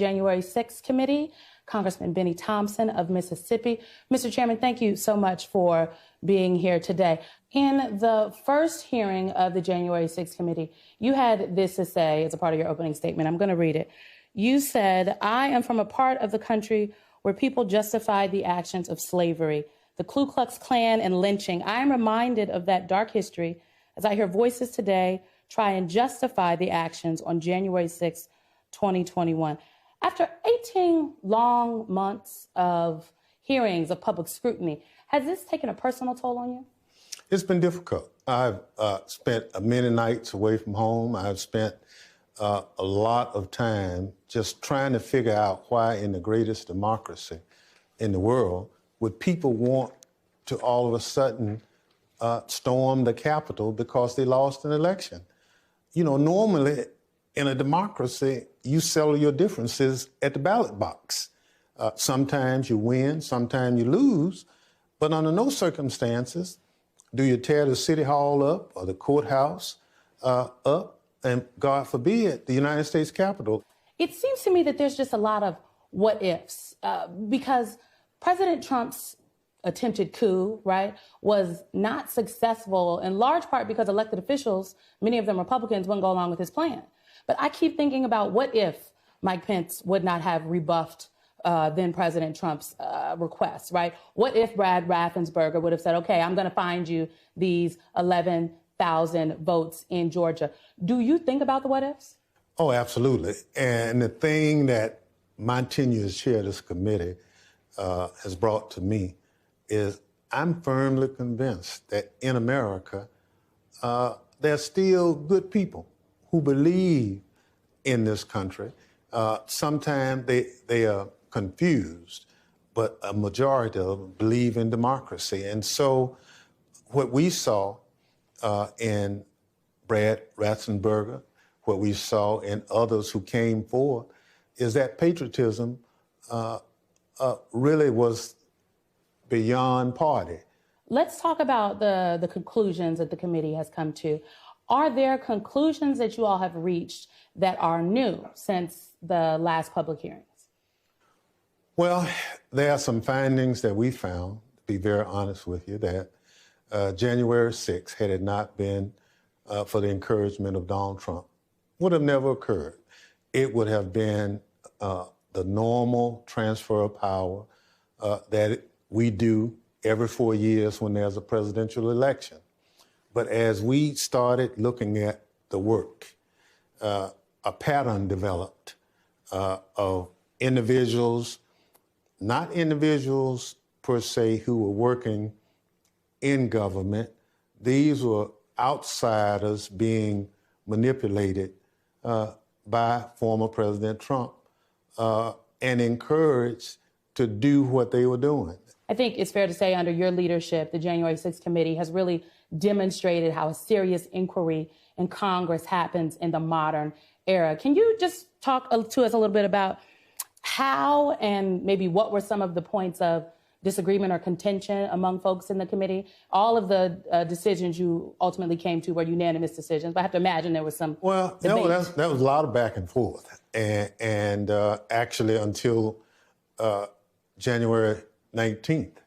January 6th committee, Congressman Benny Thompson of Mississippi. Mr. Chairman, thank you so much for being here today. In the first hearing of the January 6th committee, you had this to say as a part of your opening statement. I'm going to read it. You said, "I am from a part of the country where people justified the actions of slavery, the Ku Klux Klan and lynching. I am reminded of that dark history as I hear voices today try and justify the actions on January 6th, 2021. After 18 long months of hearings, of public scrutiny, has this taken a personal toll on you? It's been difficult. I've spent many nights away from home. I've spent a lot of time just trying to figure out why in the greatest democracy in the world would people want to all of a sudden storm the Capitol because they lost an election. You know, normally in a democracy, you settle your differences at the ballot box. Sometimes you win, sometimes you lose, but under no circumstances do you tear the city hall up or the courthouse up, and God forbid, the United States Capitol. It seems to me that there's just a lot of what ifs because President Trump's attempted coup, right, was not successful in large part because elected officials, many of them Republicans, wouldn't go along with his plan. But I keep thinking about what if Mike Pence would not have rebuffed then President Trump's request, right? What if Brad Raffensperger would have said, okay, I'm going to find you these 11,000 votes in Georgia? Do you think about the what ifs? Oh, absolutely. And the thing that my tenure as chair of this committee has brought to me is I'm firmly convinced that in America, there are still good people who believe in this country. Sometimes they are confused, but a majority of them believe in democracy. And so what we saw in Brad Raffensperger, what we saw in others who came forward, is that patriotism really was beyond party. Let's talk about the conclusions that the committee has come to. Are there conclusions that you all have reached that are new since the last public hearings? Well, there are some findings that we found, to be very honest with you, that January 6th, had it not been for the encouragement of Donald Trump, would have never occurred. It would have been the normal transfer of power that we do every 4 years when there's a presidential election. But as we started looking at the work, a pattern developed of individuals, not individuals per se who were working in government. These were outsiders being manipulated by former President Trump and encouraged to do what they were doing. I think it's fair to say under your leadership, the January 6th committee has really demonstrated how a serious inquiry in Congress happens in the modern era. Can you just talk to us a little bit about how and maybe what were some of the points of disagreement or contention among folks in the committee? All of the decisions you ultimately came to were unanimous decisions, but I have to imagine there was some debate. No, that was a lot of back and forth. And actually until January 19th,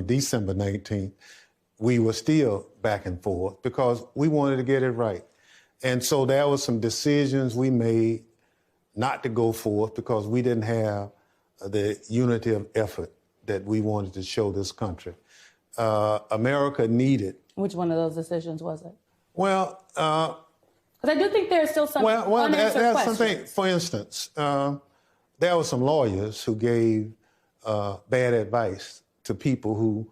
December 19th, we were still back and forth because we wanted to get it right. And so there were some decisions we made not to go forth because we didn't have the unity of effort that we wanted to show this country. America needed. Which one of those decisions was it? Well, because I do think there's still some unanswered questions. Something, for instance, there were some lawyers who gave bad advice to people who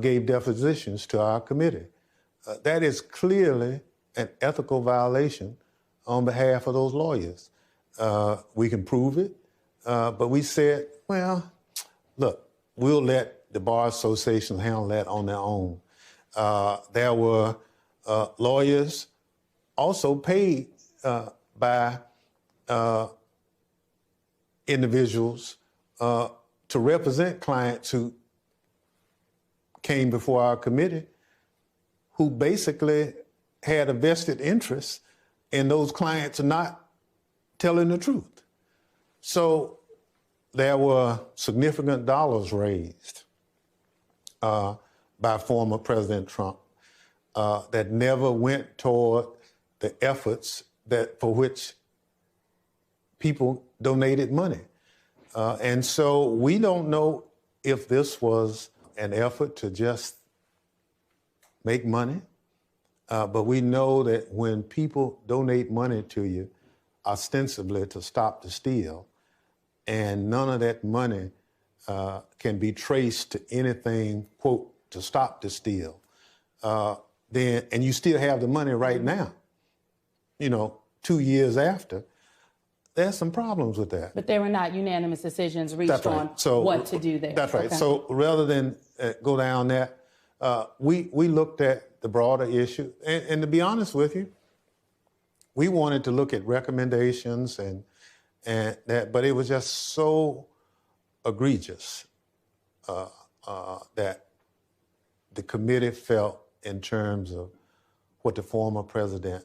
gave depositions to our committee. That is clearly an ethical violation on behalf of those lawyers. We can prove it, but we said, well, look, we'll let the Bar Association handle that on their own. There were lawyers also paid by individuals to represent clients who came before our committee who basically had a vested interest in those clients not telling the truth. So there were significant dollars raised by former President Trump that never went toward the efforts for which people donated money. And so we don't know if this was an effort to just make money, but we know that when people donate money to you, ostensibly to stop the steal, and none of that money can be traced to anything, quote, to stop the steal, then, and you still have the money right now, 2 years after, there's some problems with that. But there were not unanimous decisions reached on what to do there. That's right. Okay. So rather than go down that, we looked at the broader issue. And to be honest with you, we wanted to look at recommendations and that, but it was just so egregious that the committee felt in terms of what the former president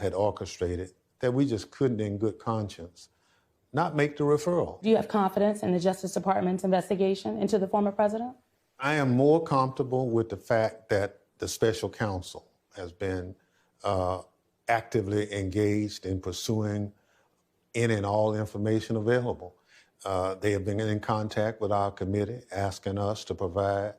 had orchestrated, that we just couldn't in good conscience not make the referral. Do you have confidence in the Justice Department's investigation into the former president? I am more comfortable with the fact that the special counsel has been actively engaged in pursuing any and all information available. They have been in contact with our committee, asking us to provide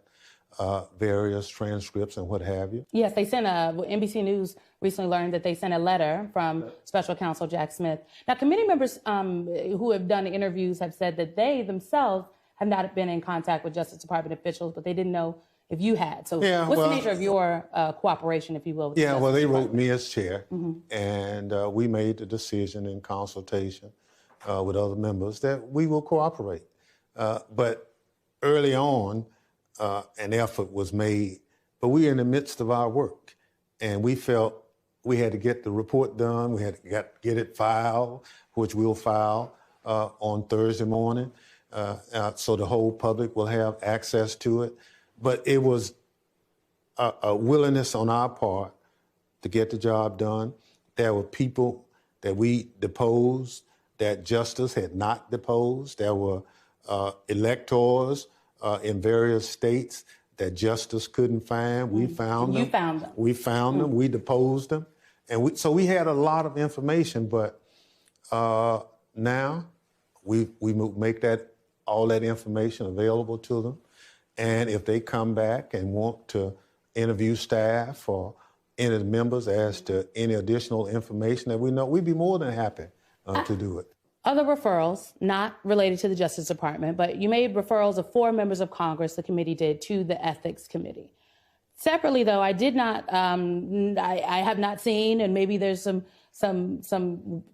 various transcripts and what have you. Yes, they sent NBC News recently learned that they sent a letter from Special Counsel Jack Smith. Now, committee members who have done interviews have said that they themselves have not been in contact with Justice Department officials, but they didn't know if you had. So what's the nature of your cooperation, if you will? With the Justice they Department? wrote me as chair, and we made the decision in consultation with other members that we will cooperate. But early on, an effort was made, but we were in the midst of our work, and we felt we had to get the report done. We had to get it filed, which we'll file on Thursday morning, so the whole public will have access to it. But it was a willingness on our part to get the job done. There were people that we deposed that justice had not deposed. There were electors in various states that justice couldn't find. We found them. You found them. We found them. We deposed them. And so we had a lot of information, but now we make all that information available to them. And if they come back and want to interview staff or any of the members as to any additional information that we know, we'd be more than happy to do it. Other referrals, not related to the Justice Department, but you made referrals of 4 members of Congress, the committee did, to the Ethics Committee. Separately, though, I did not, I have not seen, and maybe there's some,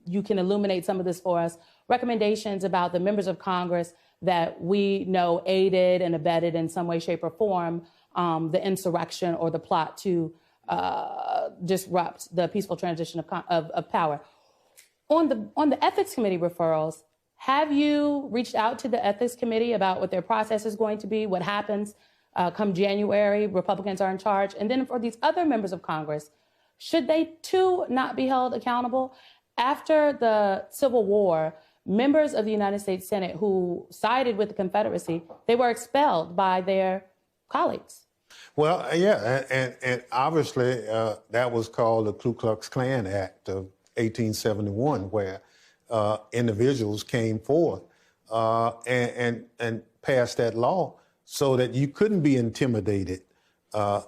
you can illuminate some of this for us, recommendations about the members of Congress that we know aided and abetted in some way, shape, or form the insurrection or the plot to disrupt the peaceful transition of power. On the Ethics Committee referrals, have you reached out to the Ethics Committee about what their process is going to be, what happens come January, Republicans are in charge? And then for these other members of Congress, should they too not be held accountable? After the Civil War, members of the United States Senate who sided with the Confederacy, they were expelled by their colleagues. Well, yeah, and obviously that was called the Ku Klux Klan Act of 1871, where individuals came forth and passed that law so that you couldn't be intimidated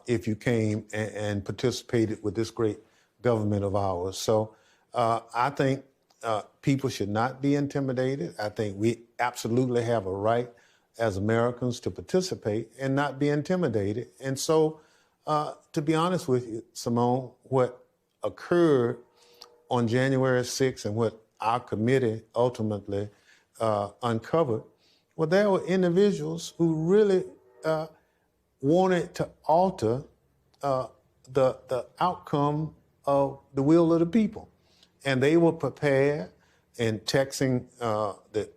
if you came and participated with this great government of ours. So I think people should not be intimidated. I think we absolutely have a right as Americans to participate and not be intimidated. And so, to be honest with you, Simone, what occurred on January 6th and what our committee ultimately uncovered, well, there were individuals who really wanted to alter the outcome of the will of the people. And they were prepared in texting the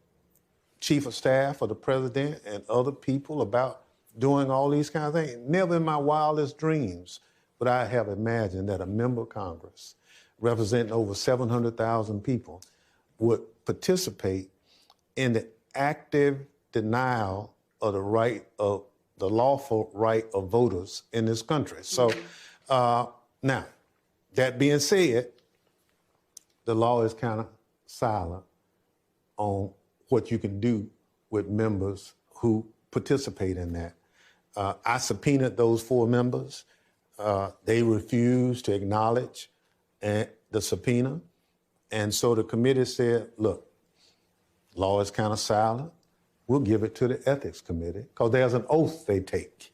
chief of staff of the president and other people about doing all these kinds of things. Never in my wildest dreams would I have imagined that a member of Congress representing over 700,000 people would participate in the active denial of the right of the lawful right of voters in this country. So now, that being said, the law is kind of silent on what you can do with members who participate in that. I subpoenaed those 4 members. They refused to acknowledge the subpoena. And so the committee said, look, law is kind of silent. We'll give it to the ethics committee because there's an oath they take.